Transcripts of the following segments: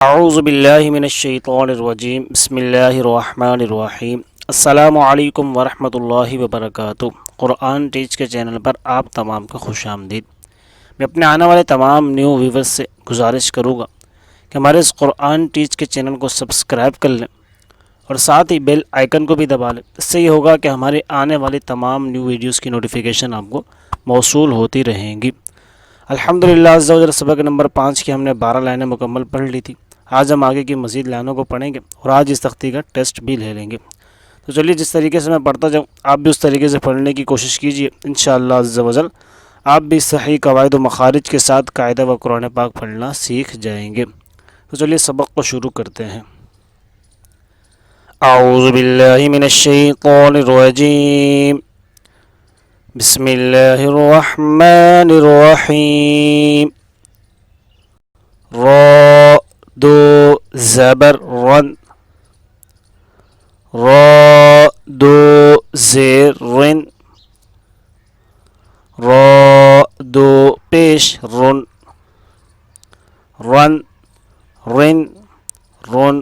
اعوذ باللہ من الشیطان الرجیم بسم اللہ الرحمن الرحیم السلام علیکم ورحمۃ اللہ وبرکاتہ۔ قرآن ٹیچ کے چینل پر آپ تمام کا خوش آمدید۔ میں اپنے آنے والے تمام نیو ویورز سے گزارش کروں گا کہ ہمارے اس قرآن ٹیچ کے چینل کو سبسکرائب کر لیں اور ساتھ ہی بیل آئیکن کو بھی دبا لیں۔ اس سے یہ ہوگا کہ ہمارے آنے والی تمام نیو ویڈیوز کی نوٹیفیکیشن آپ کو موصول ہوتی رہیں گی۔ الحمدللہ عز و جل سبق نمبر 5 کی ہم نے 12 لائنیں مکمل پڑھ لی تھی۔ آج ہم آگے کی مزید لائنوں کو پڑھیں گے اور آج اس تختی کا ٹیسٹ بھی لے لیں گے۔ تو چلیے جس طریقے سے میں پڑھتا جاؤں آپ بھی اس طریقے سے پڑھنے کی کوشش کیجیے، انشاءاللہ عز و جل آپ بھی صحیح قواعد و مخارج کے ساتھ قاعدہ و قرآن پاک پڑھنا سیکھ جائیں گے۔ تو چلیے سبق کو شروع کرتے ہیں۔ اعوذ باللہ من الشیطان الرجیم بسم اللہ الرحمن الرحیم۔ را دو زبر رن، را دو زیر رن، را دو پیش رن، رن رن رن،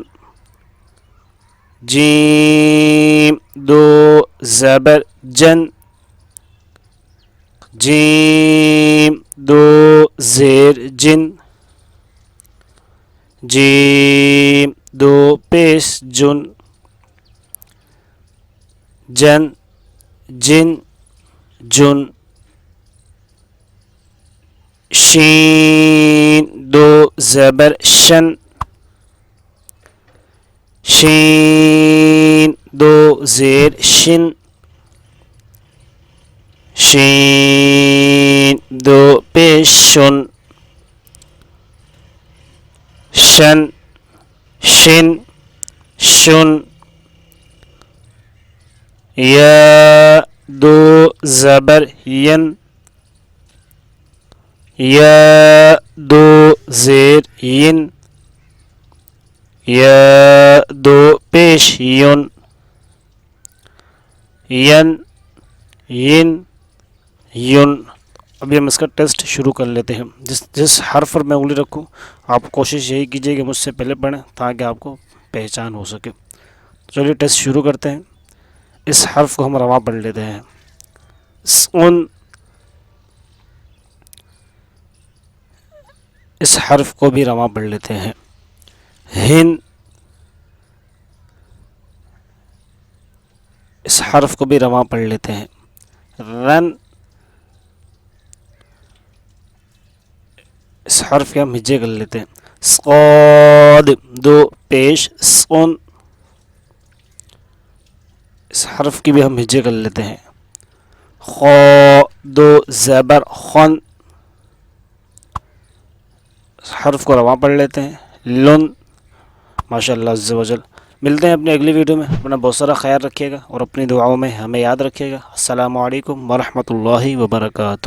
جیم دو زبر جن، جیم دو زیر جن، جیم دو پیش جن، جن جن جن، شین دو زبر شن، شین دو زیر شن، شین دو پیش شن، شن شن شن، یا دو زبر ین، یا دو زیر ین، یا دو پیش یون، ین ین یون۔ ابھی ہم اس کا ٹیسٹ شروع کر لیتے ہیں۔ جس حرف پر میں انگلی رکھوں آپ کوشش یہی کیجیے کہ مجھ سے پہلے پڑھیں تاکہ آپ کو پہچان ہو سکے۔ چلیے ٹیسٹ شروع کرتے ہیں۔ اس حرف کو ہم رواں پڑھ لیتے ہیں۔ سن، اس حرف کو بھی رواں پڑھ لیتے ہیں۔ ہن، اس حرف کو بھی رواں پڑھ لیتے ہیں۔ رن، اس حرف کے ہم ہجے کر لیتے ہیں۔ صاد دو پیش سن، اس حرف کی بھی ہم ہجے کر لیتے ہیں۔ خا دو زبر خن، اس حرف کو رواں پڑھ لیتے ہیں۔ لن، ماشاءاللہ عز و جل۔ ملتے ہیں اپنی اگلی ویڈیو میں۔ اپنا بہت سارا خیال رکھیے گا اور اپنی دعاؤں میں ہمیں یاد رکھیے گا۔ السلام علیکم ورحمۃ اللہ وبرکاتہ۔